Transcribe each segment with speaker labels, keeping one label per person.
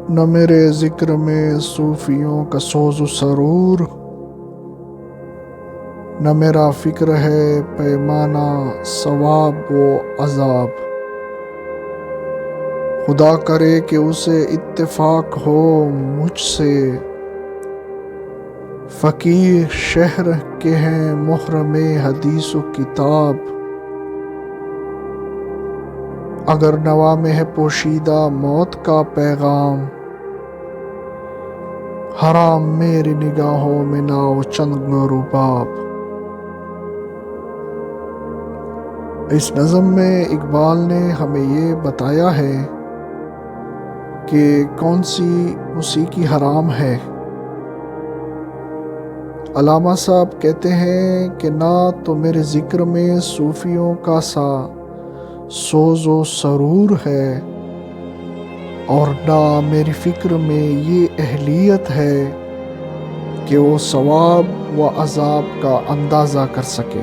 Speaker 1: نہ میرے ذکر میں صوفیوں کا سوز و سرور، نہ میرا فکر ہے پیمانہ ثواب و عذاب۔ خدا کرے کہ اسے اتفاق ہو مجھ سے، فقیر شہر کے ہیں محرم حدیث و کتاب۔ اگر نوا میں ہے پوشیدہ موت کا پیغام، حرام میری نگاہوں میں ناؤ چنگ و رباب۔ اس نظم میں اقبال نے ہمیں یہ بتایا ہے کہ کون سی موسیقی حرام ہے۔ علامہ صاحب کہتے ہیں کہ نہ تو میرے ذکر میں صوفیوں کا سا سوز و سرور ہے، اور نہ میری فکر میں یہ اہلیت ہے کہ وہ ثواب و عذاب کا اندازہ کر سکے۔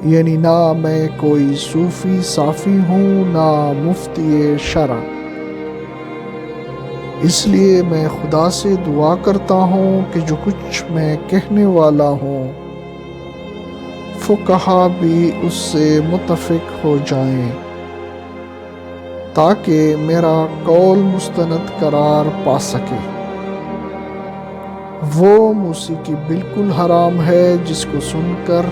Speaker 1: یعنی نہ میں کوئی صوفی صافی ہوں، نہ مفتی شرع۔ اس لیے میں خدا سے دعا کرتا ہوں کہ جو کچھ میں کہنے والا ہوں فقہا بھی اس سے متفق ہو جائیں، تاکہ میرا قول مستند قرار پا سکے۔ وہ موسیقی بالکل حرام ہے جس کو سن کر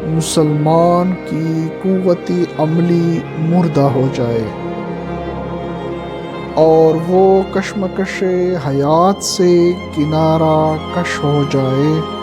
Speaker 1: مسلمان کی قوت عملی مردہ ہو جائے اور وہ کشمکش حیات سے کنارہ کش ہو جائے۔